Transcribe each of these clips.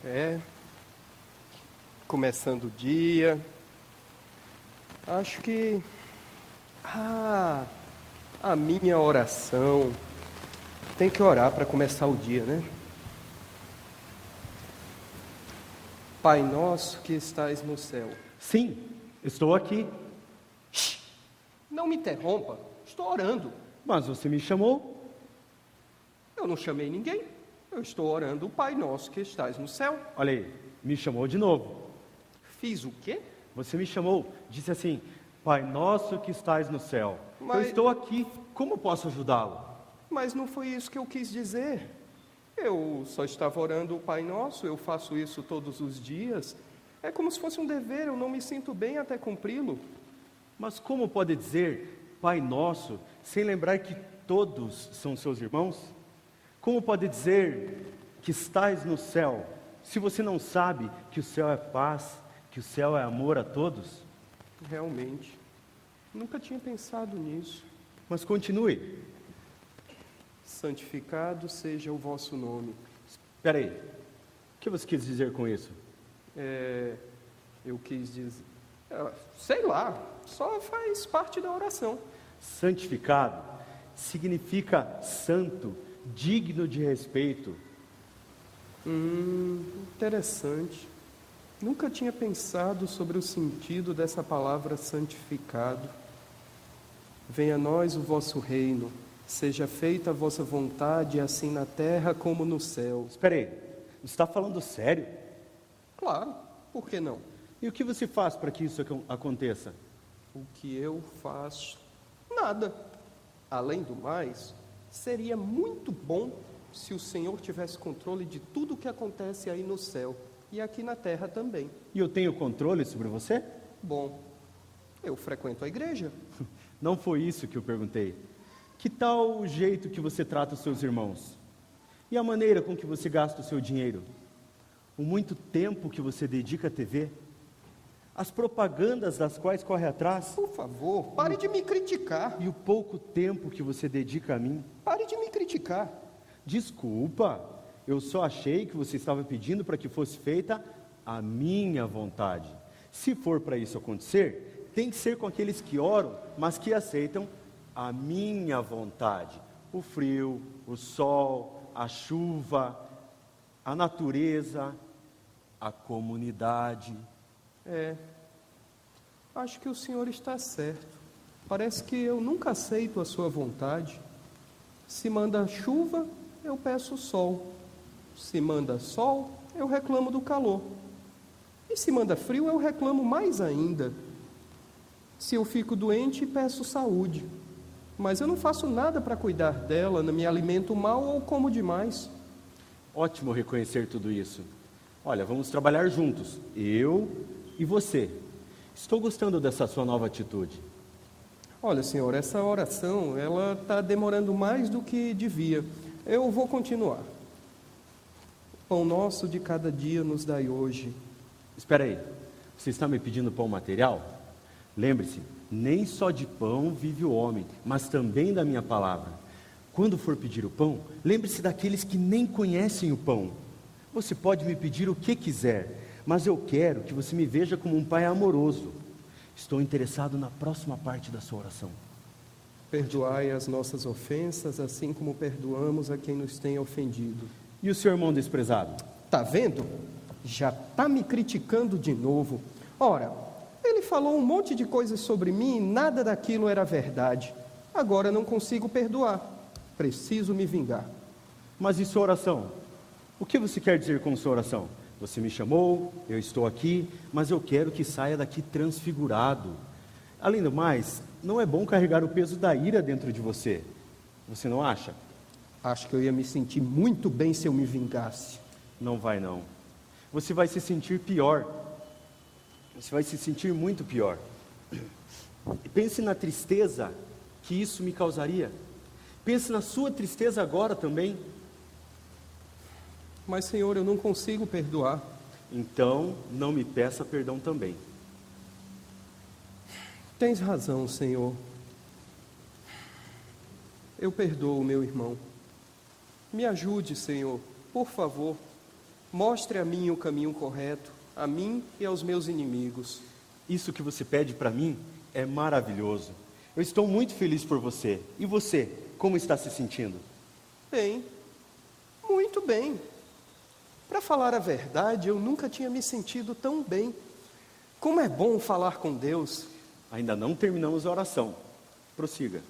É, começando o dia. Acho que a minha oração tem que orar para começar o dia, né? Pai nosso que estais no céu. Sim, estou aqui. Não me interrompa, estou orando. Mas você me chamou? Eu não chamei ninguém. Eu estou orando o Pai nosso que estais no céu. Olha aí, me chamou de novo. Fiz o quê? Você me chamou, disse assim: Pai nosso que estais no céu. Mas- Eu estou aqui, como posso ajudá-lo? Mas não foi isso que eu quis dizer. Eu só estava orando o Pai Nosso, eu faço isso todos os dias. É como se fosse um dever, eu não me sinto bem até cumpri-lo. Mas como pode dizer Pai nosso, sem lembrar que todos são seus irmãos? Como pode dizer que estais no céu, se você não sabe que o céu é paz, que o céu é amor a todos? Realmente, nunca tinha pensado nisso. Mas continue. Santificado seja o vosso nome. Espera aí, o que você quis dizer com isso? Eu quis dizer... sei lá, só faz parte da oração. Santificado significa santo, digno de respeito. Interessante. Nunca tinha pensado sobre o sentido dessa palavra santificado. Venha a nós o vosso reino, seja feita a vossa vontade, assim na terra como no céu. Espera aí, você está falando sério? Claro, por que não? E o que você faz para que isso aconteça? O que eu faço? Nada. Além do mais, seria muito bom se o Senhor tivesse controle de tudo o que acontece aí no céu e aqui na terra também. E eu tenho controle sobre você? Bom, eu frequento a igreja. Não foi isso que eu perguntei. Que tal o jeito que você trata os seus irmãos? E a maneira com que você gasta o seu dinheiro? O muito tempo que você dedica à TV? As propagandas das quais corre atrás? Por favor, pare de me criticar. E o pouco tempo que você dedica a mim? Pare de me criticar. Desculpa, eu só achei que você estava pedindo para que fosse feita a minha vontade. Se for para isso acontecer, tem que ser com aqueles que oram, mas que aceitam a minha vontade. O frio, o sol, a chuva, a natureza, a comunidade. Acho que o senhor está certo. Parece que eu nunca aceito a sua vontade. Se manda chuva, eu peço sol. Se manda sol, eu reclamo do calor. E se manda frio, eu reclamo mais ainda. Se eu fico doente, peço saúde. Mas eu não faço nada para cuidar dela, não me alimento mal ou como demais. Ótimo reconhecer tudo isso. Olha, vamos trabalhar juntos, eu e você. Estou gostando dessa sua nova atitude. Olha, senhor, essa oração, ela está demorando mais do que devia. Eu vou continuar. Pão nosso de cada dia nos dai hoje. Espera aí, você está me pedindo pão material? Lembre-se, nem só de pão vive o homem, mas também da minha palavra. Quando for pedir o pão, lembre-se daqueles que nem conhecem o pão. Você pode me pedir o que quiser, mas eu quero que você me veja como um pai amoroso. Estou interessado na próxima parte da sua oração. Perdoai as nossas ofensas, assim como perdoamos a quem nos tem ofendido. E o seu irmão desprezado? Tá vendo? Já está me criticando de novo. Ora, ele falou um monte de coisas sobre mim e nada daquilo era verdade. Agora não consigo perdoar. Preciso me vingar. Mas e sua oração? O que você quer dizer com sua oração? Você me chamou, eu estou aqui, mas eu quero que saia daqui transfigurado. Além do mais, não é bom carregar o peso da ira dentro de você. Você não acha? Acho que eu ia me sentir muito bem se eu me vingasse. Não vai não. Você vai se sentir pior. Você vai se sentir muito pior. E pense na tristeza que isso me causaria. Pense na sua tristeza agora também. Mas, Senhor, eu não consigo perdoar. Então, não me peça perdão também. Tens razão, Senhor. Eu perdoo o meu irmão. Me ajude, Senhor, por favor. Mostre a mim o caminho correto, a mim e aos meus inimigos. Isso que você pede para mim é maravilhoso. Eu estou muito feliz por você. E você, como está se sentindo? Bem, muito bem. Para falar a verdade, eu nunca tinha me sentido tão bem. Como é bom falar com Deus. Ainda não terminamos a oração. Prossiga.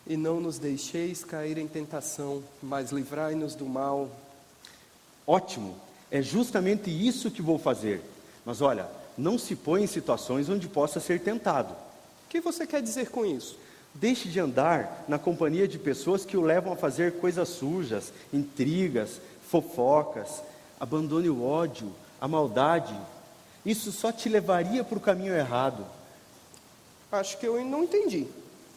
E não nos deixeis cair em tentação, mas livrai-nos do mal. Ótimo, é justamente isso que vou fazer. Mas olha, não se põe em situações onde possa ser tentado. O que você quer dizer com isso? Deixe de andar na companhia de pessoas que o levam a fazer coisas sujas, intrigas, fofocas. Abandone o ódio, a maldade. Isso só te levaria para o caminho errado. Acho que eu não entendi.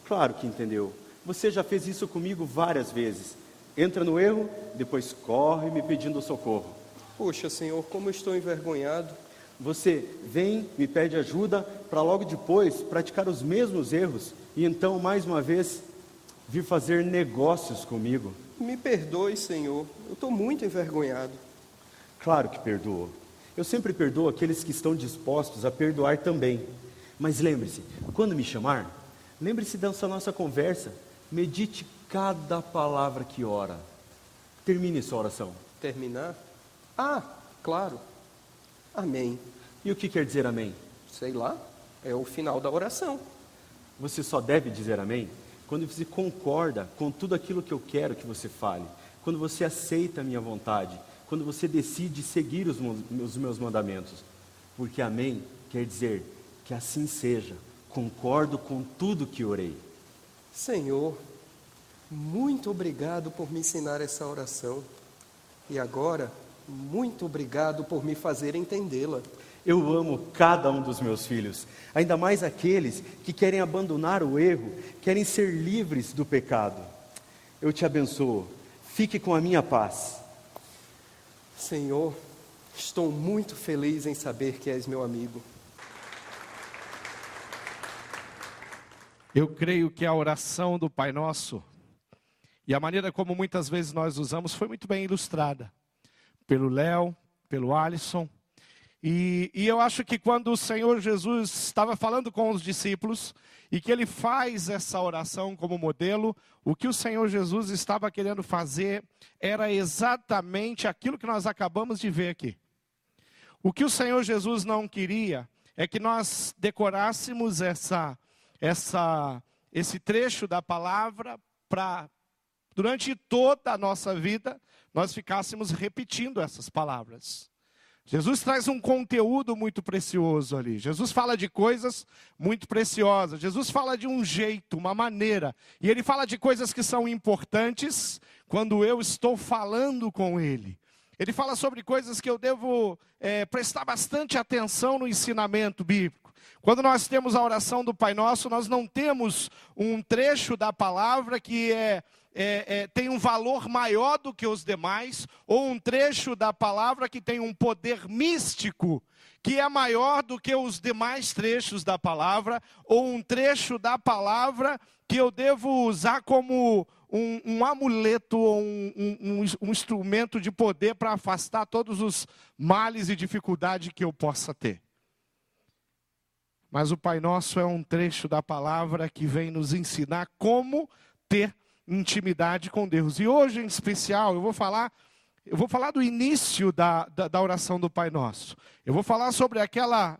Claro que entendeu. Você já fez isso comigo várias vezes. Entra no erro, depois corre me pedindo socorro. Poxa, Senhor, como eu estou envergonhado. Você vem, me pede ajuda, para logo depois praticar os mesmos erros e então, mais uma vez, vir fazer negócios comigo. Me perdoe, Senhor, eu estou muito envergonhado. Claro que perdoo. Eu sempre perdoo aqueles que estão dispostos a perdoar também. Mas lembre-se, quando me chamar, lembre-se dessa nossa conversa. Medite cada palavra que ora. Termine sua oração. Terminar? Ah, claro. Amém. E o que quer dizer amém? Sei lá, é o final da oração. Você só deve dizer amém quando você concorda com tudo aquilo que eu quero que você fale. Quando você aceita a minha vontade. Quando você decide seguir os meus mandamentos. Porque amém quer dizer que assim seja. Concordo com tudo que orei. Senhor, muito obrigado por me ensinar essa oração. E agora, muito obrigado por me fazer entendê-la. Eu amo cada um dos meus filhos, ainda mais aqueles que querem abandonar o erro, querem ser livres do pecado. Eu te abençoo, fique com a minha paz. Senhor, estou muito feliz em saber que és meu amigo. Eu creio que a oração do Pai Nosso, e a maneira como muitas vezes nós usamos, foi muito bem ilustrada pelo Léo, pelo Alisson. E eu acho que quando o Senhor Jesus estava falando com os discípulos, e que Ele faz essa oração como modelo, o que o Senhor Jesus estava querendo fazer era exatamente aquilo que nós acabamos de ver aqui. O que o Senhor Jesus não queria é que nós decorássemos esse trecho da palavra para, durante toda a nossa vida, nós ficássemos repetindo essas palavras. Jesus traz um conteúdo muito precioso ali. Jesus fala de coisas muito preciosas. Jesus fala de um jeito, uma maneira. E Ele fala de coisas que são importantes quando eu estou falando com Ele. Ele fala sobre coisas que eu devo prestar bastante atenção no ensinamento bíblico. Quando nós temos a oração do Pai Nosso, nós não temos um trecho da palavra que tem um valor maior do que os demais, ou um trecho da palavra que tem um poder místico, que é maior do que os demais trechos da palavra, ou um trecho da palavra que eu devo usar como um amuleto, ou um instrumento de poder para afastar todos os males e dificuldades que eu possa ter. Mas o Pai Nosso é um trecho da palavra que vem nos ensinar como ter intimidade com Deus. E hoje, em especial, eu vou falar do início da oração do Pai Nosso. Eu vou falar sobre aquela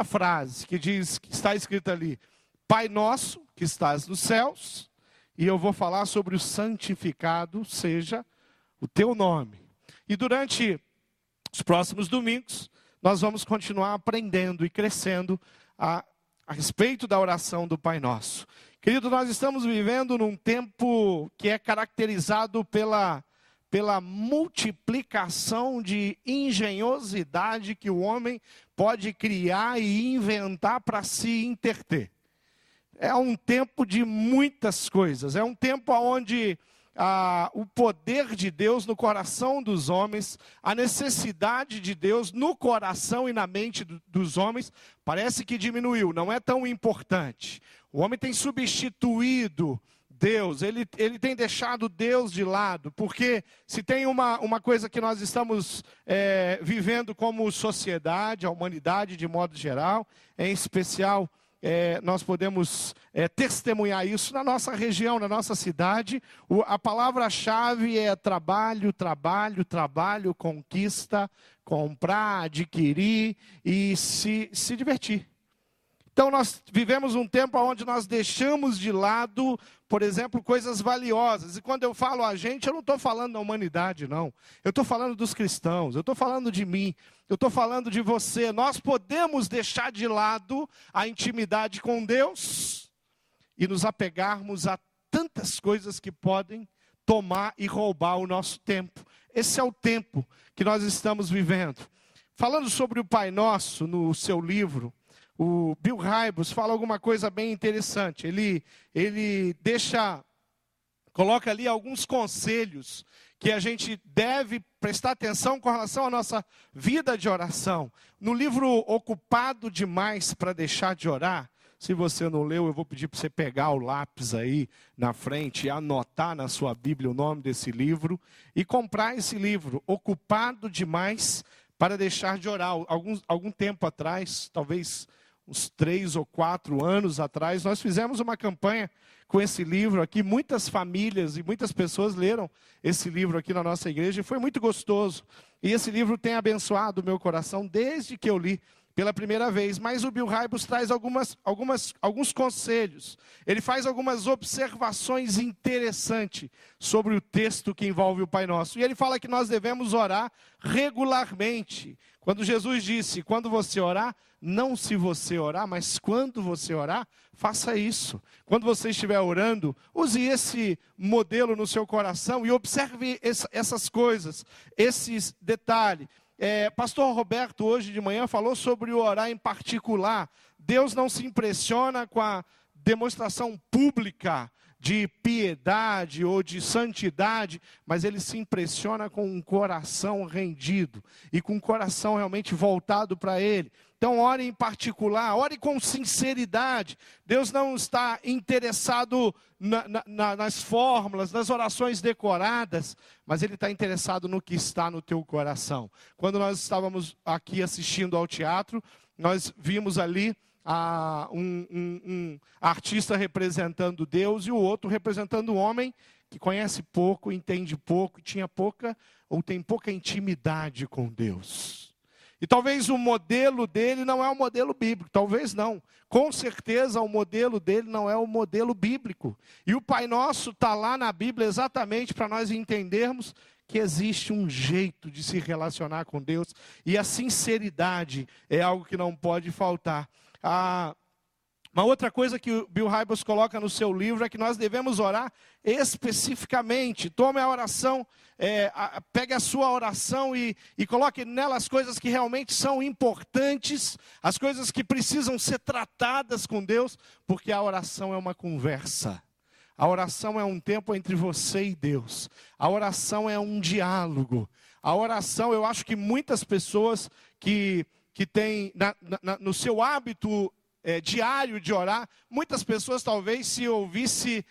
frase que diz, que está escrita ali, Pai Nosso, que estás nos céus, e eu vou falar sobre o santificado seja o teu nome. E durante os próximos domingos, nós vamos continuar aprendendo e crescendo a respeito da oração do Pai Nosso. Querido, nós estamos vivendo num tempo que é caracterizado pela multiplicação de engenhosidade que o homem pode criar e inventar para se interter. É um tempo de muitas coisas, é um tempo onde o poder de Deus no coração dos homens, a necessidade de Deus no coração e na mente dos homens, parece que diminuiu, não é tão importante. O homem tem substituído Deus, ele tem deixado Deus de lado, porque se tem uma coisa que nós estamos vivendo como sociedade, a humanidade de modo geral, em especial, nós podemos testemunhar isso na nossa região, na nossa cidade. A palavra-chave é trabalho, trabalho, trabalho, conquista, comprar, adquirir e se divertir. Então nós vivemos um tempo onde nós deixamos de lado, por exemplo, coisas valiosas. E quando eu falo a gente, eu não estou falando da humanidade, não. Eu estou falando dos cristãos, eu estou falando de mim, eu estou falando de você. Nós podemos deixar de lado a intimidade com Deus e nos apegarmos a tantas coisas que podem tomar e roubar o nosso tempo. Esse é o tempo que nós estamos vivendo. Falando sobre o Pai Nosso no seu livro, o Bill Hybels fala alguma coisa bem interessante. Ele coloca ali alguns conselhos que a gente deve prestar atenção com relação à nossa vida de oração. No livro Ocupado Demais para Deixar de Orar, se você não leu, eu vou pedir para você pegar o lápis aí na frente e anotar na sua Bíblia o nome desse livro e comprar esse livro, Ocupado Demais para Deixar de Orar. Algum tempo atrás, talvez uns 3 ou 4 anos atrás, nós fizemos uma campanha com esse livro aqui. Muitas famílias e muitas pessoas leram esse livro aqui na nossa igreja e foi muito gostoso. E esse livro tem abençoado o meu coração desde que eu li pela primeira vez. Mas o Bill Hybels traz alguns conselhos. Ele faz algumas observações interessantes sobre o texto que envolve o Pai Nosso. E ele fala que nós devemos orar regularmente. Quando Jesus disse, quando você orar, não se você orar, mas quando você orar, faça isso. Quando você estiver orando, use esse modelo no seu coração e observe essas coisas, esses detalhes. Pastor Roberto hoje de manhã falou sobre o orar em particular. Deus não se impressiona com a demonstração pública de piedade ou de santidade, mas Ele se impressiona com um coração rendido e com um coração realmente voltado para Ele. Então ore em particular, ore com sinceridade. Deus não está interessado nas fórmulas, nas orações decoradas, mas Ele está interessado no que está no teu coração. Quando nós estávamos aqui assistindo ao teatro, nós vimos ali um artista representando Deus e o outro representando o homem que conhece pouco, entende pouco, tinha pouca ou tem pouca intimidade com Deus. E talvez o modelo dele não é o modelo bíblico, talvez não. Com certeza o modelo dele não é o modelo bíblico. E o Pai Nosso está lá na Bíblia exatamente para nós entendermos que existe um jeito de se relacionar com Deus. E a sinceridade é algo que não pode faltar. Uma outra coisa que o Bill Hybels coloca no seu livro é que nós devemos orar especificamente. Tome a oração, pegue a sua oração e coloque nela as coisas que realmente são importantes, as coisas que precisam ser tratadas com Deus, porque a oração é uma conversa. A oração é um tempo entre você e Deus. A oração é um diálogo. A oração, eu acho que muitas pessoas que têm no seu hábito diário de orar, muitas pessoas talvez se ouvisse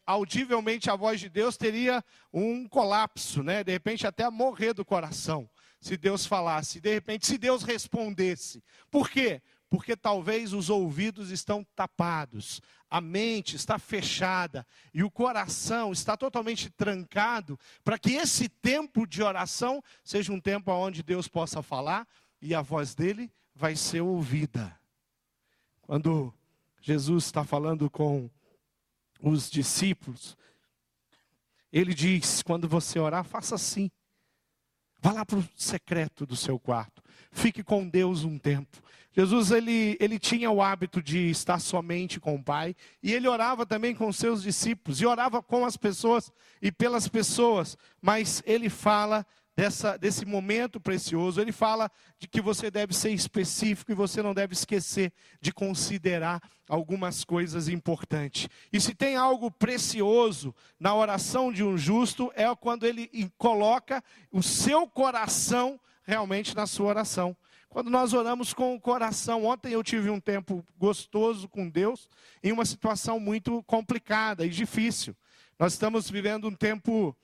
audivelmente a voz de Deus, teria um colapso, né? De repente até morrer do coração, se Deus falasse, de repente se Deus respondesse. Por quê? Porque talvez os ouvidos estão tapados, a mente está fechada e o coração está totalmente trancado para que esse tempo de oração seja um tempo onde Deus possa falar e a voz dele vai ser ouvida. Quando Jesus está falando com os discípulos, ele diz, quando você orar, faça assim. Vá lá para o secreto do seu quarto. Fique com Deus um tempo. Jesus, ele tinha o hábito de estar somente com o Pai. E ele orava também com os seus discípulos. E orava com as pessoas e pelas pessoas. Mas ele fala desse momento precioso. Ele fala de que você deve ser específico e você não deve esquecer de considerar algumas coisas importantes. E se tem algo precioso na oração de um justo, é quando ele coloca o seu coração realmente na sua oração. quando nós oramos com o coração. Ontem eu tive um tempo gostoso com Deus, em uma situação muito complicada e difícil. Nós estamos vivendo um tempo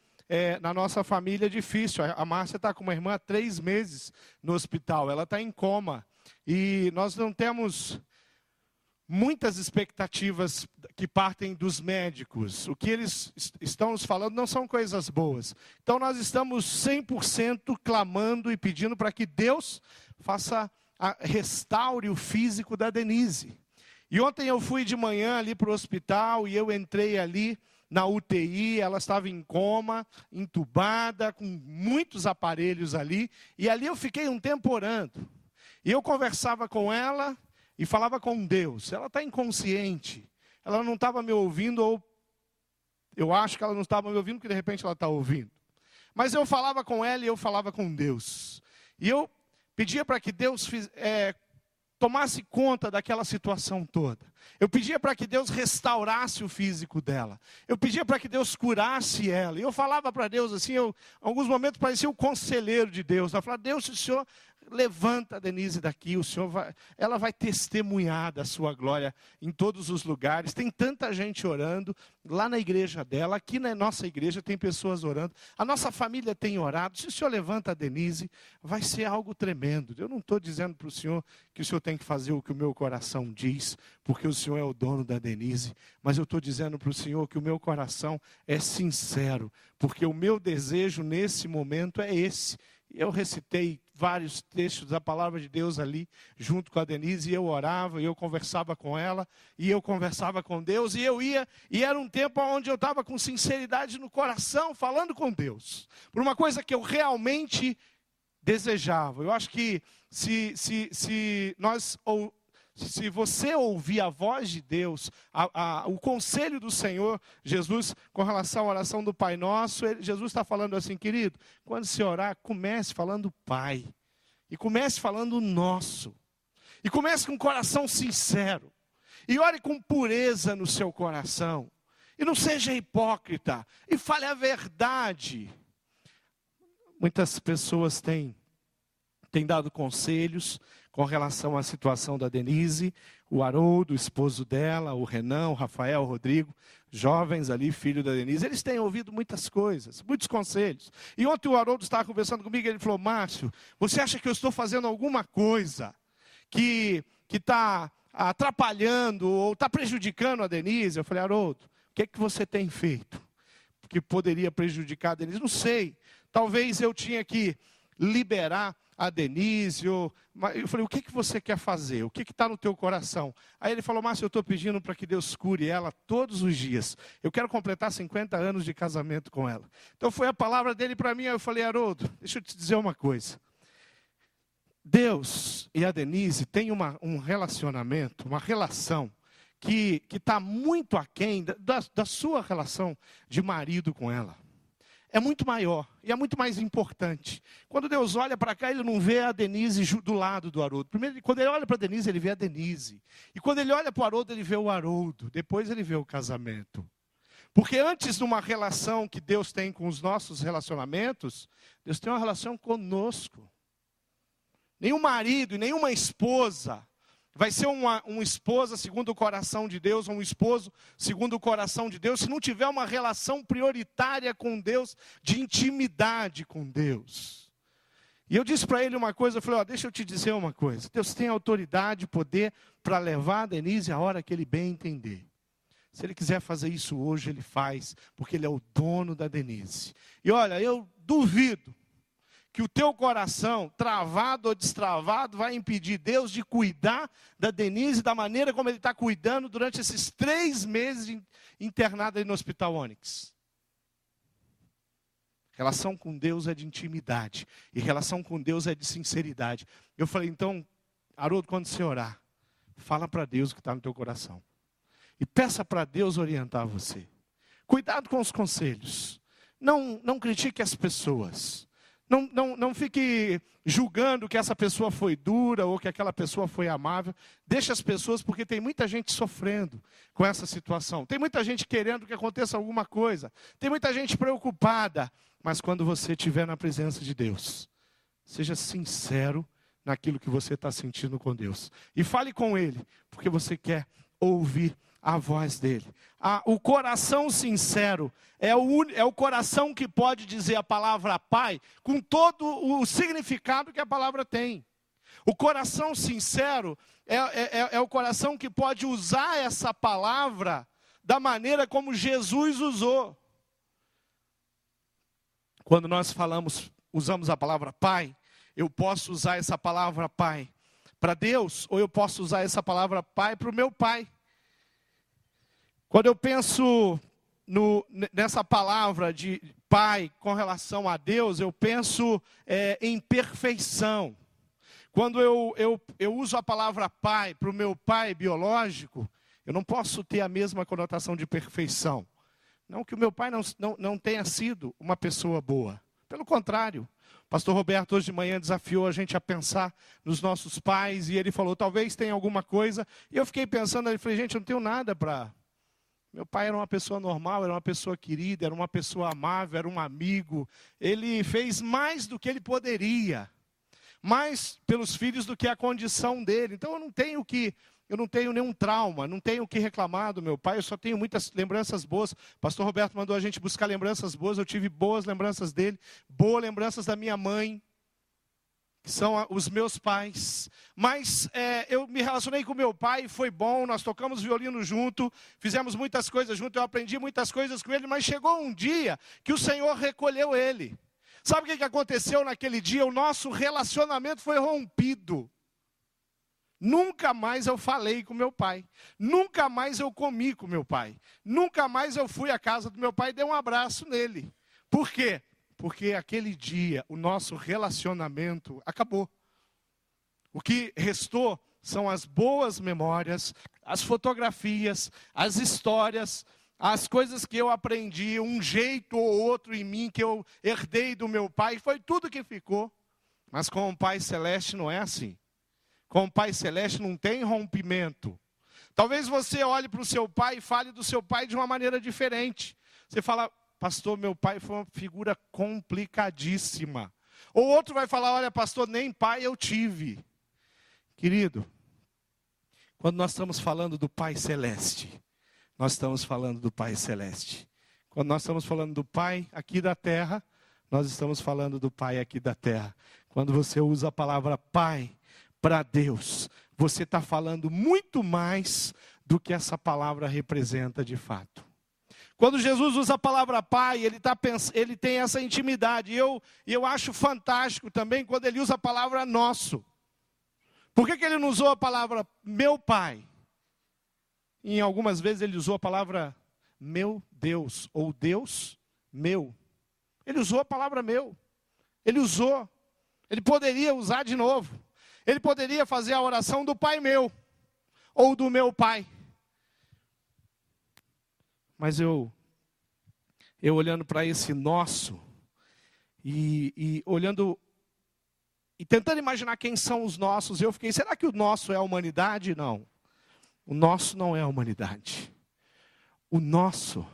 na nossa família difícil. A Márcia está com uma irmã há 3 meses no hospital, ela está em coma. E nós não temos muitas expectativas que partem dos médicos. O que eles estão nos falando não são coisas boas. Então nós estamos 100% clamando e pedindo para que Deus restaure o físico da Denise. E ontem eu fui de manhã ali para o hospital e eu entrei ali na UTI, ela estava em coma, entubada, com muitos aparelhos ali. E ali eu fiquei um tempo orando. E eu conversava com ela e falava com Deus. Ela está inconsciente. Ela não estava me ouvindo, ou eu acho que ela não estava me ouvindo, porque de repente ela está ouvindo. Mas eu falava com ela e eu falava com Deus. E eu pedia para que Deus tomasse conta daquela situação toda. Eu pedia para que Deus restaurasse o físico dela. Eu pedia para que Deus curasse ela. E eu falava para Deus assim, em alguns momentos parecia o conselheiro de Deus. Eu falava, Deus, se o Senhor levanta a Denise daqui, ela vai testemunhar da sua glória em todos os lugares. Tem tanta gente orando lá na igreja dela, aqui na nossa igreja tem pessoas orando. A nossa família tem orado. Se o Senhor levanta a Denise, vai ser algo tremendo. Eu não estou dizendo para o Senhor que o Senhor tem que fazer o que o meu coração diz, porque o Senhor é o dono da Denise, mas eu estou dizendo para o Senhor que o meu coração é sincero, porque o meu desejo nesse momento é esse. Eu recitei vários textos da palavra de Deus ali, junto com a Denise, e eu orava, e eu conversava com ela, e eu conversava com Deus, e eu ia, e era um tempo onde eu estava com sinceridade no coração, falando com Deus, por uma coisa que eu realmente desejava. Eu acho que se você ouvir a voz de Deus, o conselho do Senhor Jesus com relação à oração do Pai Nosso, Jesus está falando assim, querido, quando você orar, comece falando Pai, e comece falando Nosso, e comece com um coração sincero, e ore com pureza no seu coração, e não seja hipócrita, e fale a verdade. Muitas pessoas têm dado conselhos com relação à situação da Denise, o Haroldo, o esposo dela, o Renan, o Rafael, o Rodrigo, jovens ali, filho da Denise, eles têm ouvido muitas coisas, muitos conselhos. E ontem o Haroldo estava conversando comigo e ele falou, Márcio, você acha que eu estou fazendo alguma coisa que está atrapalhando ou está prejudicando a Denise? Eu falei, Haroldo, o que é que você tem feito que poderia prejudicar a Denise? Não sei, talvez eu tinha que liberar a Denise, eu falei, o que você quer fazer? O que está no teu coração? Aí ele falou, Márcio, eu estou pedindo para que Deus cure ela todos os dias. Eu quero completar 50 anos de casamento com ela. Então foi a palavra dele para mim, aí eu falei, Haroldo, deixa eu te dizer uma coisa. Deus e a Denise têm um relacionamento, uma relação, que está muito aquém da sua relação de marido com ela. É muito maior e é muito mais importante. Quando Deus olha para cá, Ele não vê a Denise do lado do Haroldo. Primeiro, quando Ele olha para a Denise, Ele vê a Denise. E quando Ele olha para o Haroldo, Ele vê o Haroldo. Depois Ele vê o casamento. Porque antes de uma relação que Deus tem com os nossos relacionamentos, Deus tem uma relação conosco. Nenhum marido e nenhuma esposa vai ser uma esposa segundo o coração de Deus, ou um esposo segundo o coração de Deus, se não tiver uma relação prioritária com Deus, de intimidade com Deus. E eu disse para ele uma coisa, eu falei, deixa eu te dizer uma coisa. Deus tem autoridade e poder para levar a Denise a hora que Ele bem entender. Se Ele quiser fazer isso hoje, Ele faz, porque Ele é o dono da Denise. E olha, eu duvido que o teu coração, travado ou destravado, vai impedir Deus de cuidar da Denise da maneira como Ele está cuidando durante esses 3 meses internada no Hospital Ônix. Relação com Deus é de intimidade, e relação com Deus é de sinceridade. Eu falei, então, Haroldo, quando você orar, fala para Deus o que está no teu coração. E peça para Deus orientar você. Cuidado com os conselhos. Não critique as pessoas. Não fique julgando que essa pessoa foi dura ou que aquela pessoa foi amável. Deixa as pessoas, porque tem muita gente sofrendo com essa situação. Tem muita gente querendo que aconteça alguma coisa. Tem muita gente preocupada. Mas quando você estiver na presença de Deus, seja sincero naquilo que você está sentindo com Deus. E fale com Ele, porque você quer ouvir a voz dele. O coração sincero é o coração que pode dizer a palavra Pai com todo o significado que a palavra tem. O coração sincero é o coração que pode usar essa palavra da maneira como Jesus usou. Quando nós usamos a palavra Pai, eu posso usar essa palavra Pai para Deus, ou eu posso usar essa palavra Pai para o meu pai. Quando eu penso nessa palavra de Pai com relação a Deus, eu penso em perfeição. Quando eu uso a palavra Pai para o meu pai biológico, eu não posso ter a mesma conotação de perfeição. Não que o meu pai não tenha sido uma pessoa boa. Pelo contrário, o pastor Roberto hoje de manhã desafiou a gente a pensar nos nossos pais, e ele falou, talvez tenha alguma coisa. E eu fiquei pensando, eu falei, gente, eu não tenho nada para... Meu pai era uma pessoa normal, era uma pessoa querida, era uma pessoa amável, era um amigo. Ele fez mais do que ele poderia, mais pelos filhos do que a condição dele. Então eu não tenho nenhum trauma, não tenho o que reclamar do meu pai, eu só tenho muitas lembranças boas. O pastor Roberto mandou a gente buscar lembranças boas, eu tive boas lembranças dele, boas lembranças da minha mãe, que são os meus pais. Mas eu me relacionei com meu pai, foi bom, nós tocamos violino junto, fizemos muitas coisas junto, eu aprendi muitas coisas com ele, mas chegou um dia que o Senhor recolheu ele. Sabe o que aconteceu naquele dia? O nosso relacionamento foi rompido. Nunca mais eu falei com meu pai. Nunca mais eu comi com meu pai. Nunca mais eu fui à casa do meu pai e dei um abraço nele. Por quê? Porque aquele dia o nosso relacionamento acabou. O que restou são as boas memórias, as fotografias, as histórias, as coisas que eu aprendi, um jeito ou outro em mim que eu herdei do meu pai, foi tudo que ficou. Mas com o Pai Celeste não é assim. Com o Pai Celeste não tem rompimento. Talvez você olhe para o seu pai e fale do seu pai de uma maneira diferente. Você fala, pastor, meu pai foi uma figura complicadíssima. Ou outro vai falar, olha, pastor, nem pai eu tive. Querido, quando nós estamos falando do Pai Celeste, nós estamos falando do Pai Celeste. Quando nós estamos falando do Pai aqui da terra, nós estamos falando do Pai aqui da terra. Quando você usa a palavra Pai para Deus, você está falando muito mais do que essa palavra representa de fato. Quando Jesus usa a palavra Pai, ele tem essa intimidade. E eu acho fantástico também quando ele usa a palavra Nosso. Por que ele não usou a palavra Meu Pai? Em algumas vezes ele usou a palavra Meu Deus, ou Deus meu. Ele usou a palavra meu. Ele usou. Ele poderia usar de novo. Ele poderia fazer a oração do Pai meu, ou do meu Pai. Mas eu olhando para esse nosso, e olhando, e tentando imaginar quem são os nossos, eu fiquei, será que o nosso é a humanidade? Não. O nosso não é a humanidade. O nosso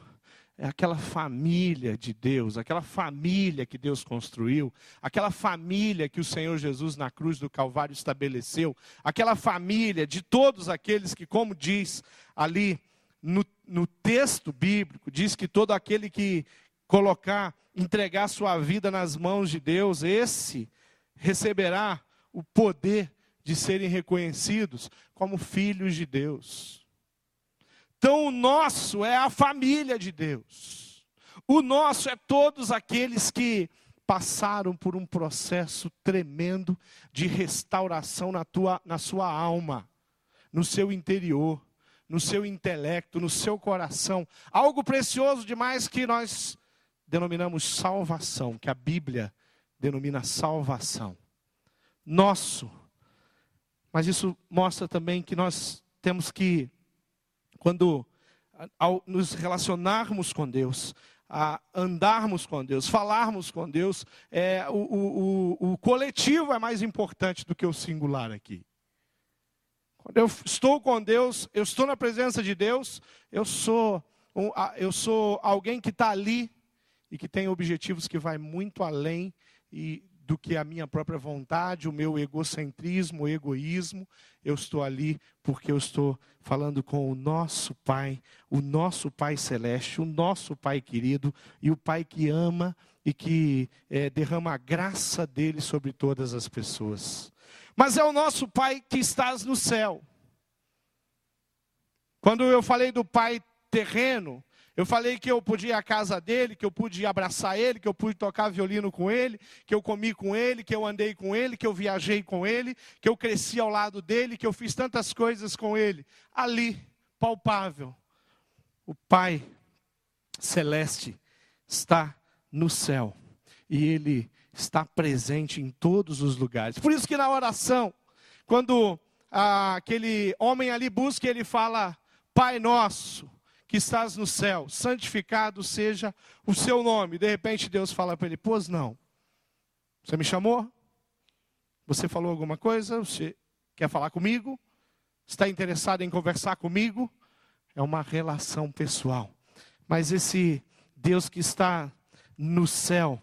é aquela família de Deus, aquela família que Deus construiu, aquela família que o Senhor Jesus na cruz do Calvário estabeleceu, aquela família de todos aqueles que, como diz ali no texto bíblico, diz que todo aquele que entregar sua vida nas mãos de Deus, esse receberá o poder de serem reconhecidos como filhos de Deus. Então o nosso é a família de Deus. O nosso é todos aqueles que passaram por um processo tremendo de restauração na sua alma, no seu interior, no seu intelecto, no seu coração. Algo precioso demais que nós denominamos salvação, que a Bíblia denomina salvação. Nosso. Mas isso mostra também que nós temos que, ao nos relacionarmos com Deus, a andarmos com Deus, falarmos com Deus, o coletivo é mais importante do que o singular aqui. Quando eu estou com Deus, eu estou na presença de Deus, eu sou alguém que está ali e que tem objetivos que vai muito além do que a minha própria vontade, o meu egocentrismo, o egoísmo. Eu estou ali porque eu estou falando com o nosso Pai Celeste, o nosso Pai querido, e o Pai que ama e que derrama a graça dele sobre todas as pessoas. Mas é o nosso Pai que estás no céu. Quando eu falei do Pai terreno, eu falei que eu podia ir à casa dele, que eu pude abraçar ele, que eu pude tocar violino com ele, que eu comi com ele, que eu andei com ele, que eu viajei com ele, que eu cresci ao lado dele, que eu fiz tantas coisas com ele. Ali, palpável, o Pai Celeste está no céu e ele está presente em todos os lugares. Por isso que na oração, quando aquele homem ali busca, ele fala: Pai nosso que estás no céu, santificado seja o seu nome. De repente Deus fala para ele: pois não, você me chamou? Você falou alguma coisa? Você quer falar comigo? Está interessado em conversar comigo? É uma relação pessoal. Mas esse Deus que está no céu,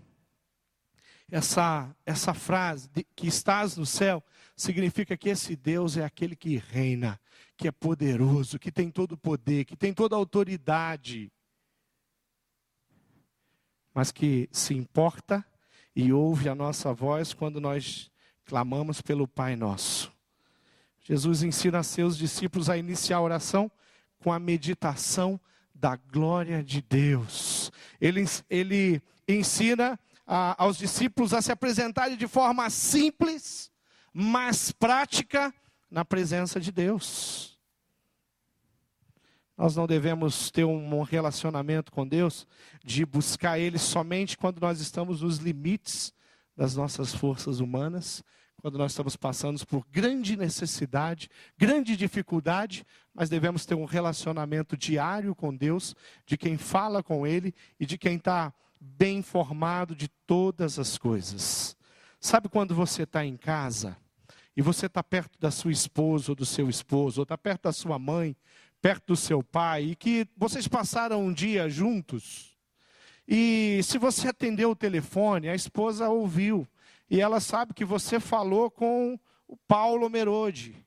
essa frase, que estás no céu, significa que esse Deus é aquele que reina, que é poderoso, que tem todo o poder, que tem toda a autoridade, mas que se importa e ouve a nossa voz quando nós clamamos pelo Pai Nosso. Jesus ensina a seus discípulos a iniciar a oração com a meditação da glória de Deus. Ele ensina aos discípulos a se apresentarem de forma simples, mas prática, na presença de Deus. Nós não devemos ter um relacionamento com Deus de buscar Ele somente quando nós estamos nos limites das nossas forças humanas, quando nós estamos passando por grande necessidade, grande dificuldade, mas devemos ter um relacionamento diário com Deus, de quem fala com Ele e de quem está bem informado de todas as coisas. Sabe quando você está em casa e você está perto da sua esposa ou do seu esposo, ou está perto da sua mãe, perto do seu pai, e que vocês passaram um dia juntos, e se você atendeu o telefone, a esposa ouviu, e ela sabe que você falou com o Paulo Merode.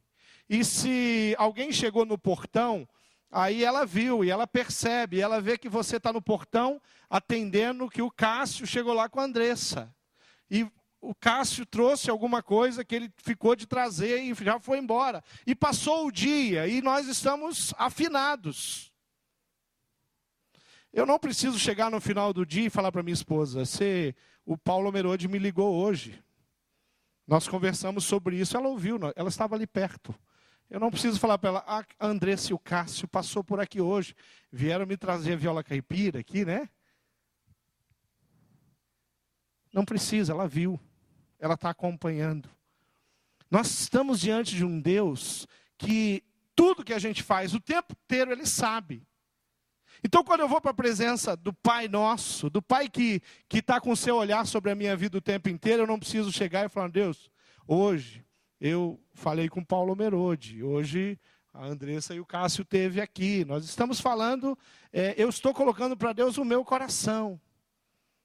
E se alguém chegou no portão, aí ela viu, e ela percebe, e ela vê que você está no portão, atendendo que o Cássio chegou lá com a Andressa. E o Cássio trouxe alguma coisa que ele ficou de trazer e já foi embora. E passou o dia, e nós estamos afinados. Eu não preciso chegar no final do dia e falar para minha esposa: o Paulo Merode me ligou hoje. Nós conversamos sobre isso, ela ouviu, ela estava ali perto. Eu não preciso falar para ela: a Andressa e o Cássio passou por aqui hoje, vieram me trazer a viola caipira aqui, né? Não precisa, ela viu, ela está acompanhando. Nós estamos diante de um Deus que tudo que a gente faz, o tempo inteiro, Ele sabe. Então, quando eu vou para a presença do Pai Nosso, do Pai que está com o seu olhar sobre a minha vida o tempo inteiro, eu não preciso chegar e falar: Deus, hoje eu falei com Paulo Merode, hoje a Andressa e o Cássio esteve aqui. Nós estamos falando, eu estou colocando para Deus o meu coração.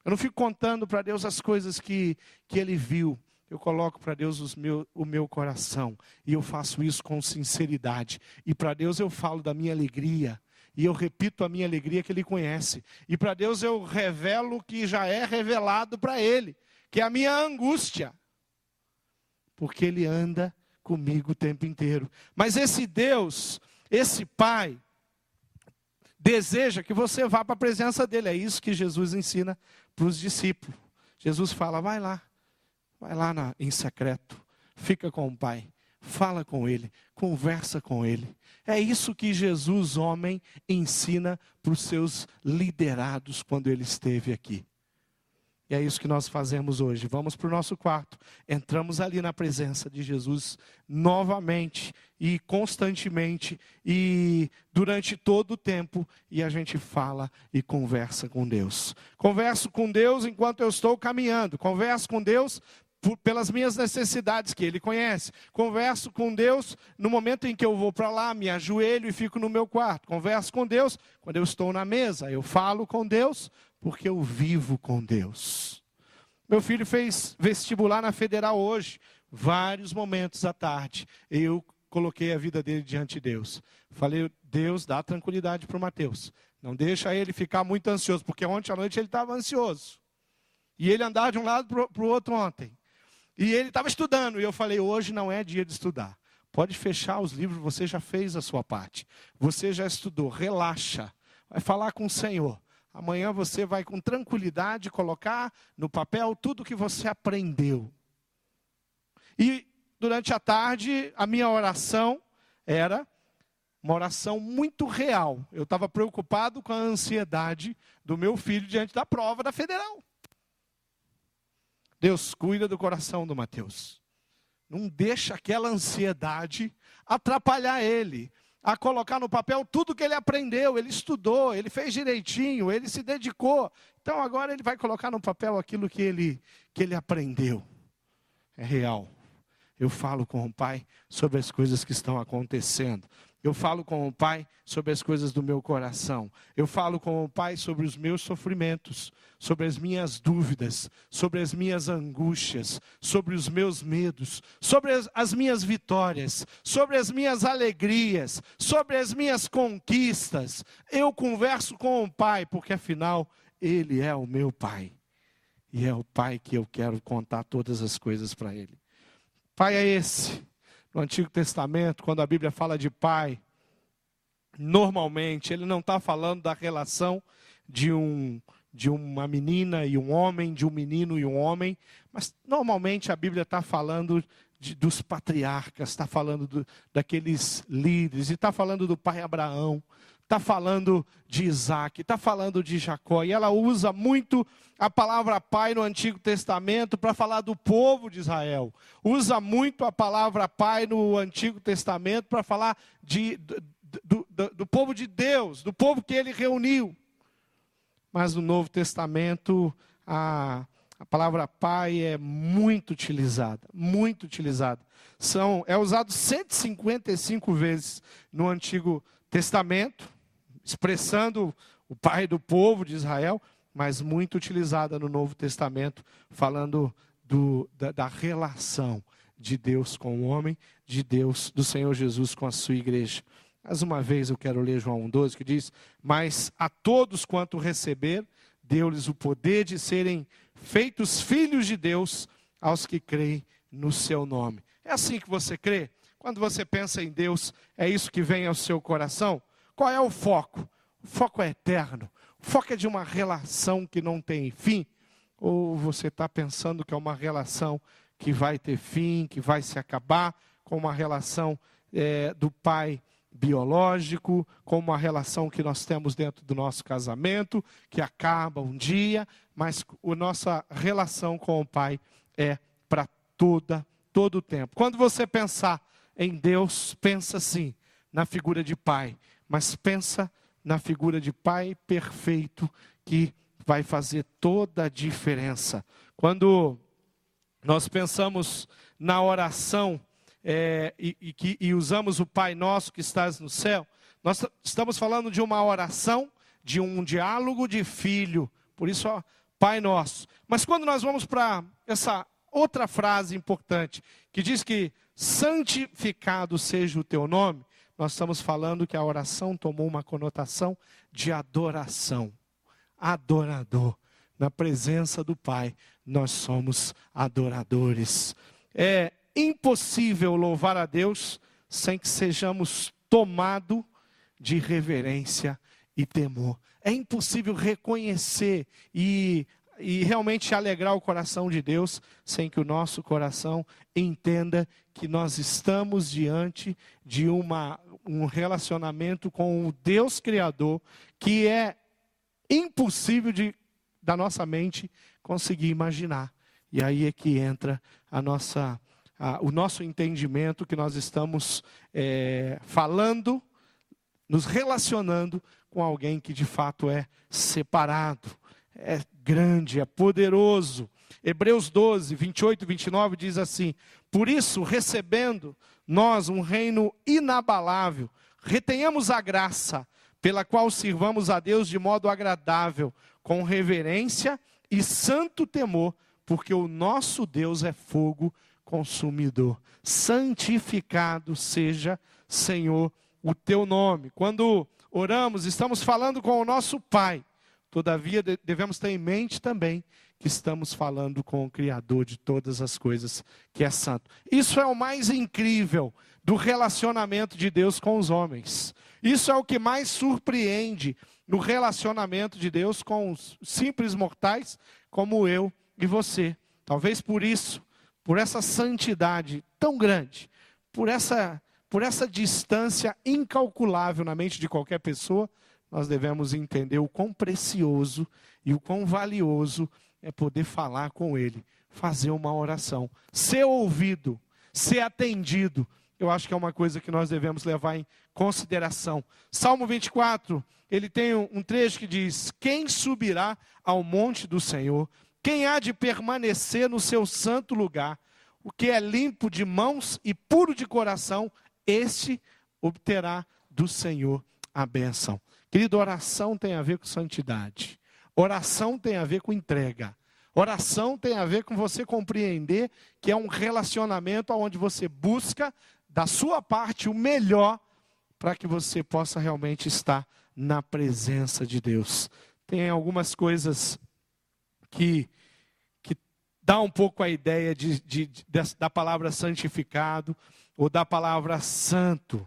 Eu não fico contando para Deus as coisas que Ele viu. Eu coloco para Deus o meu coração. E eu faço isso com sinceridade. E para Deus eu falo da minha alegria. E eu repito a minha alegria que Ele conhece. E para Deus eu revelo o que já é revelado para Ele, que é a minha angústia. Porque Ele anda comigo o tempo inteiro. Mas esse Deus, esse Pai, deseja que você vá para a presença dEle. É isso que Jesus ensina para os discípulos. Jesus fala: vai lá em secreto, fica com o Pai, fala com Ele, conversa com Ele. É isso que Jesus, homem, ensina para os seus liderados quando Ele esteve aqui. E é isso que nós fazemos hoje. Vamos para o nosso quarto, entramos ali na presença de Jesus novamente e constantemente e durante todo o tempo, e a gente fala e conversa com Deus. Converso com Deus enquanto eu estou caminhando, converso com Deus pelas minhas necessidades que Ele conhece. Converso com Deus no momento em que eu vou para lá, me ajoelho e fico no meu quarto. Converso com Deus quando eu estou na mesa, eu falo com Deus, porque eu vivo com Deus. Meu filho fez vestibular na Federal hoje. Vários momentos à tarde, eu coloquei a vida dele diante de Deus. Falei, Deus, dá tranquilidade para o Mateus. Não deixa ele ficar muito ansioso, porque ontem à noite ele estava ansioso. E ele andava de um lado para o outro ontem. E ele estava estudando, e eu falei, hoje não é dia de estudar. Pode fechar os livros, você já fez a sua parte. Você já estudou, relaxa. Vai falar com o Senhor. Amanhã você vai com tranquilidade colocar no papel tudo que você aprendeu. E durante a tarde, a minha oração era uma oração muito real. Eu estava preocupado com a ansiedade do meu filho diante da prova da Federal. Deus, cuida do coração do Mateus. Não deixa aquela ansiedade atrapalhar ele a colocar no papel tudo que ele aprendeu, ele estudou, ele fez direitinho, ele se dedicou. Então agora ele vai colocar no papel aquilo que ele aprendeu. É real. Eu falo com o Pai sobre as coisas que estão acontecendo. Eu falo com o Pai sobre as coisas do meu coração. Eu falo com o Pai sobre os meus sofrimentos, sobre as minhas dúvidas, sobre as minhas angústias, sobre os meus medos, sobre as minhas vitórias, sobre as minhas alegrias, sobre as minhas conquistas. Eu converso com o Pai, porque afinal Ele é o meu Pai. E é o Pai que eu quero contar todas as coisas para Ele. Pai é esse. No Antigo Testamento, quando a Bíblia fala de pai, normalmente ele não está falando da relação de uma menina e um homem, de um menino e um homem, mas normalmente a Bíblia está falando dos patriarcas, está falando daqueles líderes, e está falando do pai Abraão, está falando de Isaac, está falando de Jacó, e ela usa muito a palavra pai no Antigo Testamento para falar do povo de Israel. Usa muito a palavra pai no Antigo Testamento para falar do povo de Deus, do povo que ele reuniu. Mas no Novo Testamento, a palavra pai é muito utilizada, muito utilizada. É usado 155 vezes no Antigo Testamento, expressando o pai do povo de Israel, mas muito utilizada no Novo Testamento, falando da relação de Deus com o homem, de Deus, do Senhor Jesus com a sua igreja. Mais uma vez eu quero ler João 1,12, que diz, mas a todos quanto receber, deu-lhes o poder de serem feitos filhos de Deus, aos que creem no seu nome. É assim que você crê? Quando você pensa em Deus, é isso que vem ao seu coração? Qual é o foco? O foco é eterno. O foco é de uma relação que não tem fim? Ou você está pensando que é uma relação que vai ter fim, que vai se acabar, com uma relação do pai biológico, com uma relação que nós temos dentro do nosso casamento, que acaba um dia, mas a nossa relação com o pai é para todo o tempo. Quando você pensar em Deus, pensa assim, na figura de pai, mas pensa na figura de pai perfeito que vai fazer toda a diferença. Quando nós pensamos na oração e usamos o Pai Nosso que estás no céu, nós estamos falando de uma oração, de um diálogo de filho, por isso ó, Pai Nosso. Mas quando nós vamos para essa outra frase importante, que diz que santificado seja o teu nome, nós estamos falando que a oração tomou uma conotação de adoração. Adorador. Na presença do Pai, nós somos adoradores. É impossível louvar a Deus sem que sejamos tomados de reverência e temor. É impossível reconhecer e realmente alegrar o coração de Deus sem que o nosso coração entenda que nós estamos diante de um relacionamento com o Deus Criador que é impossível da nossa mente conseguir imaginar. E aí é que entra o nosso entendimento que nós estamos falando, nos relacionando com alguém que de fato é separado, é grande, é poderoso. Hebreus 12, 28 e 29 diz assim, por isso, recebendo nós um reino inabalável, retenhamos a graça, pela qual sirvamos a Deus de modo agradável, com reverência e santo temor, porque o nosso Deus é fogo consumidor. Santificado seja, Senhor, o teu nome. Quando oramos, estamos falando com o nosso Pai. Todavia, devemos ter em mente também que estamos falando com o Criador de todas as coisas, que é santo. Isso é o mais incrível do relacionamento de Deus com os homens. Isso é o que mais surpreende no relacionamento de Deus com os simples mortais como eu e você. Talvez por isso, por essa santidade tão grande, por essa distância incalculável na mente de qualquer pessoa, nós devemos entender o quão precioso e o quão valioso é poder falar com Ele, fazer uma oração, ser ouvido, ser atendido. Eu acho que é uma coisa que nós devemos levar em consideração. Salmo 24, ele tem um trecho que diz: quem subirá ao monte do Senhor? Quem há de permanecer no seu santo lugar? O que é limpo de mãos e puro de coração, este obterá do Senhor a bênção. Querido, oração tem a ver com santidade. Oração tem a ver com entrega. Oração tem a ver com você compreender que é um relacionamento onde você busca da sua parte o melhor para que você possa realmente estar na presença de Deus. Tem algumas coisas que dá um pouco a ideia da palavra santificado ou da palavra santo.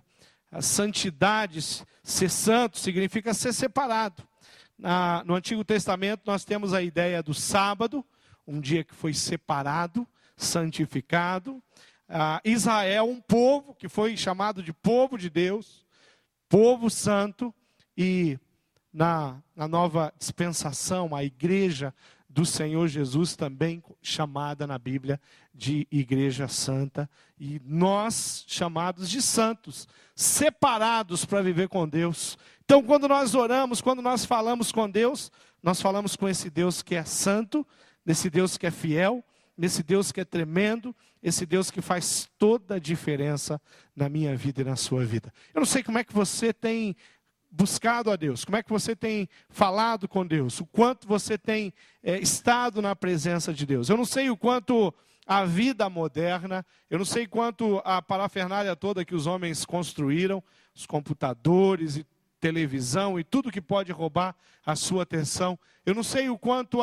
A santidade, ser santo, significa ser separado. No Antigo Testamento nós temos a ideia do sábado, um dia que foi separado, santificado. Israel, um povo que foi chamado de povo de Deus, povo santo, e na nova dispensação, a igreja do Senhor Jesus, também chamada na Bíblia de igreja santa, e nós chamados de santos, separados para viver com Deus. Então, quando nós oramos, quando nós falamos com Deus, nós falamos com esse Deus que é santo, nesse Deus que é fiel, nesse Deus que é tremendo, esse Deus que faz toda a diferença na minha vida e na sua vida. Eu não sei como é que você tem buscado a Deus, como é que você tem falado com Deus, o quanto você tem estado na presença de Deus. Eu não sei o quanto a vida moderna, eu não sei quanto a parafernália toda que os homens construíram, os computadores e televisão e tudo que pode roubar a sua atenção. Eu não sei o quanto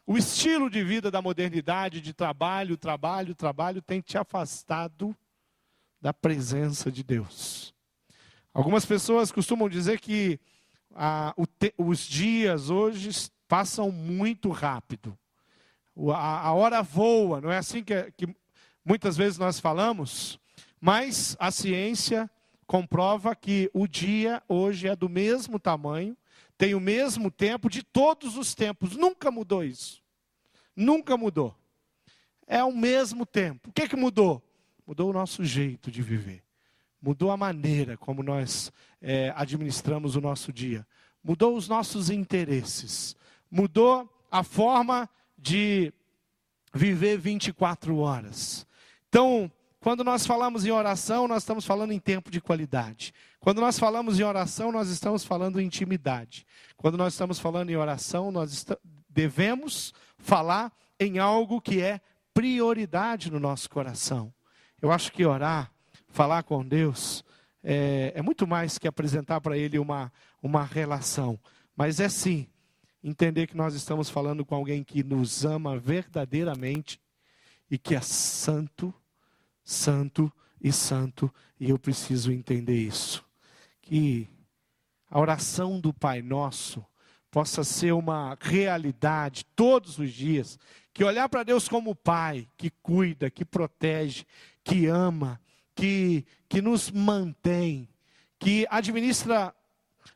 o estilo de vida da modernidade, de trabalho tem te afastado da presença de Deus. Algumas pessoas costumam dizer que os dias hoje passam muito rápido. A hora voa, não é assim que muitas vezes nós falamos? Mas a ciência comprova que o dia hoje é do mesmo tamanho, tem o mesmo tempo de todos os tempos. Nunca mudou isso. Nunca mudou. É o mesmo tempo. O que mudou? Mudou o nosso jeito de viver. Mudou a maneira como nós administramos o nosso dia. Mudou os nossos interesses. Mudou a forma de viver 24 horas. Então, quando nós falamos em oração, nós estamos falando em tempo de qualidade. Quando nós falamos em oração, nós estamos falando em intimidade. Quando nós estamos falando em oração, nós devemos falar em algo que é prioridade no nosso coração. Eu acho que orar, falar com Deus, é muito mais que apresentar para Ele uma relação. Mas é sim, entender que nós estamos falando com alguém que nos ama verdadeiramente e que é santo, santo e santo. E eu preciso entender isso. Que a oração do Pai Nosso possa ser uma realidade todos os dias. Que olhar para Deus como Pai, que cuida, que protege, que ama, que nos mantém, que administra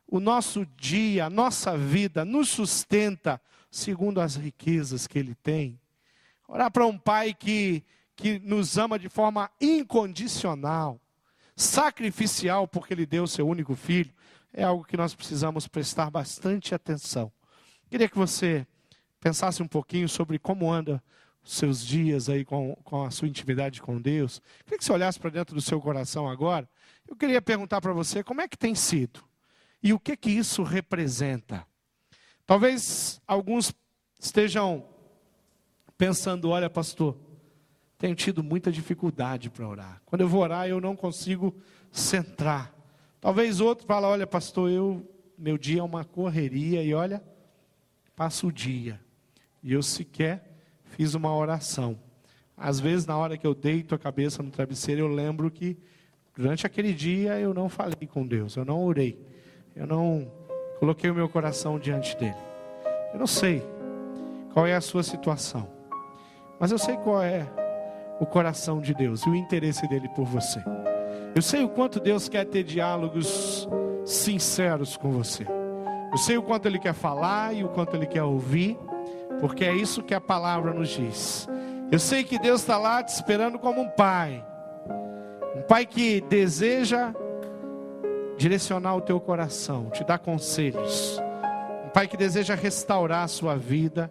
o nosso dia, a nossa vida, nos sustenta segundo as riquezas que Ele tem. Orar para um Pai que nos ama de forma incondicional, sacrificial, porque Ele deu o seu único filho, é algo que nós precisamos prestar bastante atenção. Queria que você pensasse um pouquinho sobre como anda os seus dias aí com a sua intimidade com Deus. Queria que você olhasse para dentro do seu coração agora. Eu queria perguntar para você como é que tem sido e o que isso representa. Talvez alguns estejam pensando, olha pastor, tenho tido muita dificuldade para orar. Quando eu vou orar eu não consigo centrar. Talvez outro fala, olha pastor, meu dia é uma correria e olha, passa o dia. E eu sequer fiz uma oração. Às vezes na hora que eu deito a cabeça no travesseiro eu lembro que durante aquele dia eu não falei com Deus, eu não orei. Eu não coloquei o meu coração diante dele. Eu não sei qual é a sua situação, mas eu sei qual é o coração de Deus e o interesse dele por você. Eu sei o quanto Deus quer ter diálogos sinceros com você. Eu sei o quanto ele quer falar e o quanto ele quer ouvir, porque é isso que a palavra nos diz. Eu sei que Deus está lá te esperando como um pai que deseja direcionar o teu coração, te dar conselhos. Um pai que deseja restaurar a sua vida,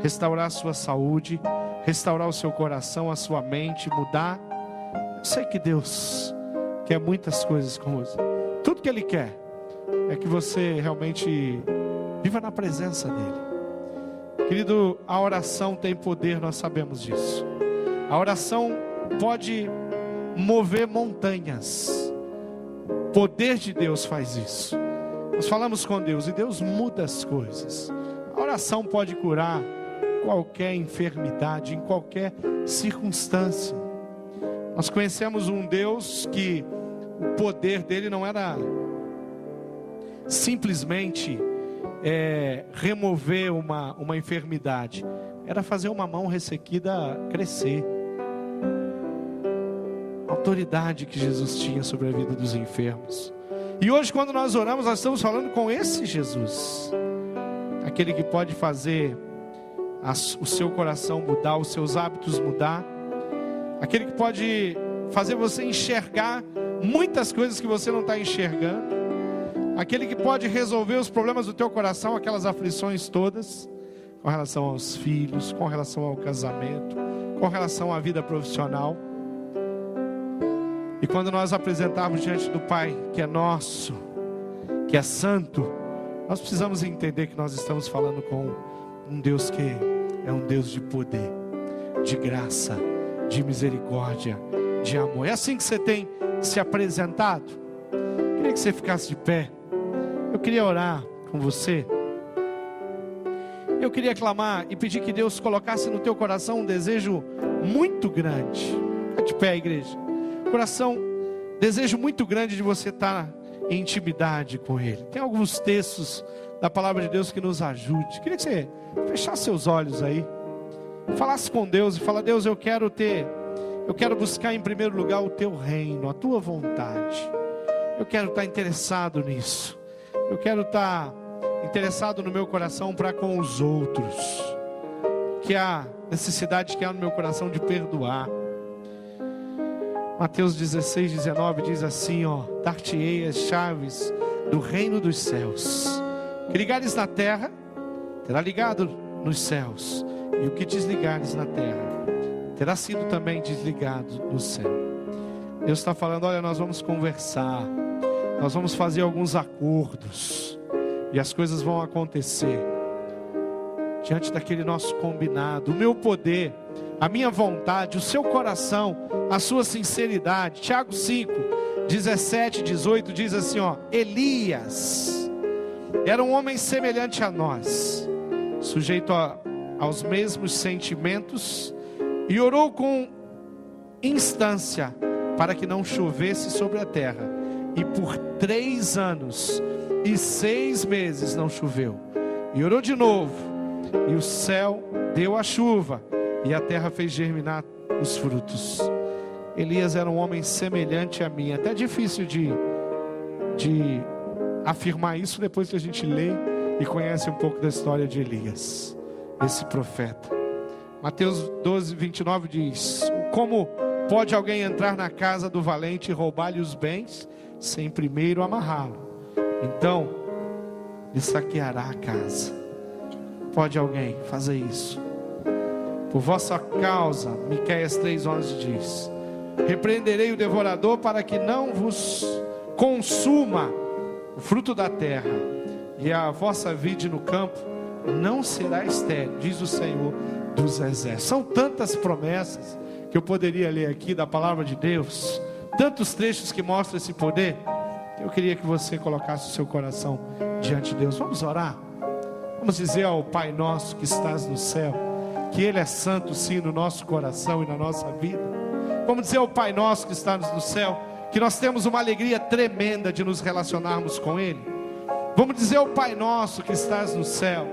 restaurar a sua saúde, restaurar o seu coração, a sua mente, mudar. Eu sei que Deus quer muitas coisas com você. Tudo que Ele quer é que você realmente viva na presença dEle. Querido, a oração tem poder, nós sabemos disso. A oração pode mover montanhas. O poder de Deus faz isso. Nós falamos com Deus e Deus muda as coisas. A oração pode curar qualquer enfermidade, em qualquer circunstância. Nós conhecemos um Deus que o poder dele não era simplesmente remover uma enfermidade, era fazer uma mão ressequida crescer. A autoridade que Jesus tinha sobre a vida dos enfermos. E hoje quando nós oramos, nós estamos falando com esse Jesus, aquele que pode fazer o seu coração mudar, os seus hábitos mudar, aquele que pode fazer você enxergar muitas coisas que você não está enxergando, aquele que pode resolver os problemas do teu coração, aquelas aflições todas, com relação aos filhos, com relação ao casamento, com relação à vida profissional. E quando nós apresentarmos diante do Pai, que é nosso, que é santo, nós precisamos entender que nós estamos falando com um Deus que é um Deus de poder, de graça, de misericórdia, de amor. É assim que você tem se apresentado? Eu queria que você ficasse de pé. Eu queria orar com você. Eu queria clamar e pedir que Deus colocasse no teu coração um desejo muito grande. Fica de pé, igreja. Desejo muito grande de você estar em intimidade com Ele. Tem alguns textos da palavra de Deus que nos ajude. Queria que você fechasse seus olhos aí, falasse com Deus e fala: Deus, eu quero buscar em primeiro lugar o teu reino, a tua vontade. Eu quero estar interessado nisso. Eu quero estar interessado no meu coração para com os outros, que há necessidade que há no meu coração de perdoar. Mateus 16:19 diz assim, dar-te-ei as chaves do reino dos céus. Que ligares na terra, terá ligado nos céus, e o que desligares na terra, terá sido também desligado no céu. Deus está falando: olha, nós vamos conversar, nós vamos fazer alguns acordos, e as coisas vão acontecer diante daquele nosso combinado. O meu poder, a minha vontade, o seu coração, a sua sinceridade. Tiago 5:17-18 diz assim, Elias era um homem semelhante a nós, sujeito aos mesmos sentimentos, e orou com instância para que não chovesse sobre a terra, e por 3 anos e 6 meses não choveu. E orou de novo, e o céu deu a chuva, e a terra fez germinar os frutos. Elias era um homem semelhante a mim. Até difícil de afirmar isso depois que a gente lê e conhece um pouco da história de Elias, esse profeta. Mateus 12:29 diz: como pode alguém entrar na casa do valente e roubar-lhe os bens, sem primeiro amarrá-lo? Então lhe saqueará a casa. Pode alguém fazer isso? Por vossa causa, Miqueias 3:11 diz: repreenderei o devorador para que não vos consuma o fruto da terra, e a vossa vide no campo não será estéril, diz o Senhor dos exércitos. São tantas promessas que eu poderia ler aqui da palavra de Deus, tantos trechos que mostram esse poder. Eu queria que você colocasse o seu coração diante de Deus. Vamos orar? Vamos dizer ao Pai nosso que estás no céu, que Ele é santo sim no nosso coração e na nossa vida. Vamos dizer ao Pai nosso que está no céu, que nós temos uma alegria tremenda de nos relacionarmos com Ele. Vamos dizer ao Pai nosso que estás no céu,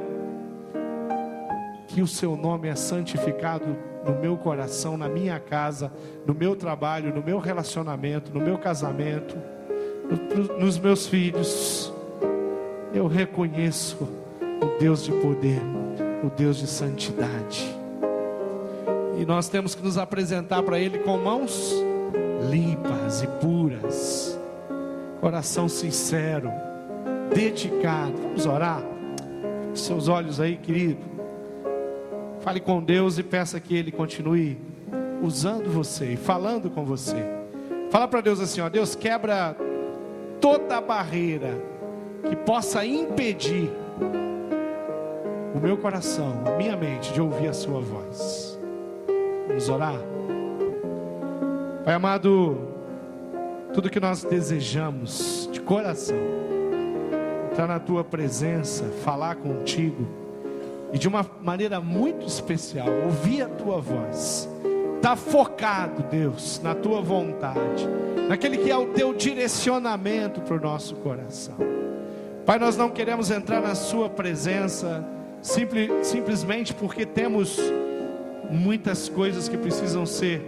que o seu nome é santificado no meu coração, na minha casa, no meu trabalho, no meu relacionamento, no meu casamento, nos meus filhos. Eu reconheço o Deus de poder, o Deus de santidade. E nós temos que nos apresentar para Ele com mãos limpas e puras, coração sincero, dedicado. Vamos orar? Seus olhos aí, querido. Fale com Deus e peça que Ele continue usando você e falando com você. Fala para Deus assim, ó: Deus, quebra toda barreira que possa impedir o meu coração, a minha mente de ouvir a sua voz. Vamos orar? Pai amado, tudo que nós desejamos de coração, entrar na tua presença, falar contigo, e de uma maneira muito especial, ouvir a tua voz, estar focado, Deus, na tua vontade, naquele que é o teu direcionamento para o nosso coração. Pai, nós não queremos entrar na sua presença simplesmente porque temos muitas coisas que precisam ser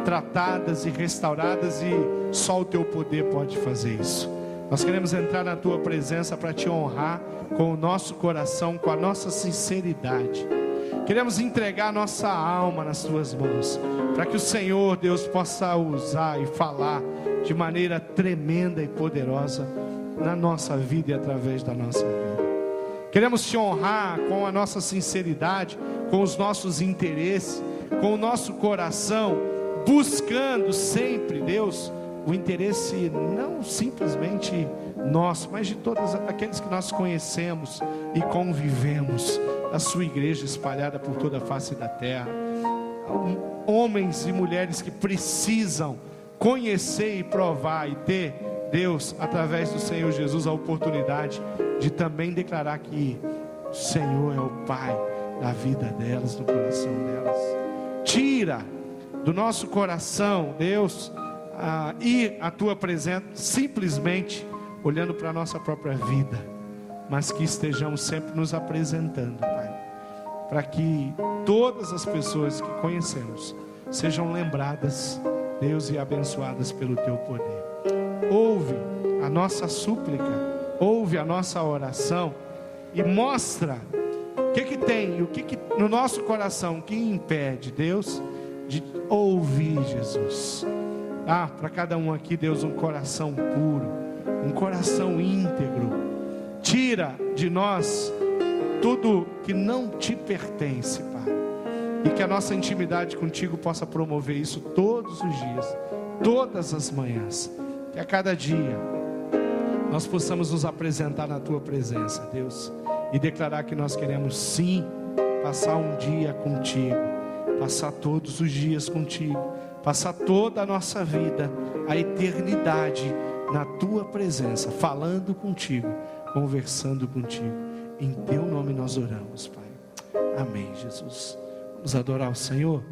tratadas e restauradas, e só o teu poder pode fazer isso. Nós queremos entrar na tua presença para te honrar com o nosso coração, com a nossa sinceridade. Queremos entregar a nossa alma nas tuas mãos, para que o Senhor, Deus, possa usar e falar de maneira tremenda e poderosa na nossa vida e através da nossa vida. Queremos te honrar com a nossa sinceridade, com os nossos interesses, com o nosso coração, buscando sempre, Deus, o interesse não simplesmente nosso, mas de todos aqueles que nós conhecemos e convivemos, a sua igreja espalhada por toda a face da terra, homens e mulheres que precisam conhecer e provar e ter, Deus, através do Senhor Jesus, a oportunidade de também declarar que o Senhor é o Pai da vida delas, do coração delas. Tira do nosso coração, Deus, ir à tua presença simplesmente olhando para a nossa própria vida, mas que estejamos sempre nos apresentando, Pai, para que todas as pessoas que conhecemos sejam lembradas, Deus, e abençoadas pelo teu poder. Ouve a nossa súplica, ouve a nossa oração e mostra o que tem, o que no nosso coração que impede, Deus, de ouvir Jesus. Para cada um aqui, Deus, um coração puro, um coração íntegro. Tira de nós tudo que não te pertence, Pai, e que a nossa intimidade contigo possa promover isso todos os dias, todas as manhãs, que a cada dia nós possamos nos apresentar na tua presença, Deus, e declarar que nós queremos sim passar um dia contigo, passar todos os dias contigo, passar toda a nossa vida, a eternidade na tua presença, falando contigo, conversando contigo. Em teu nome nós oramos, Pai. Amém, Jesus. Vamos adorar o Senhor.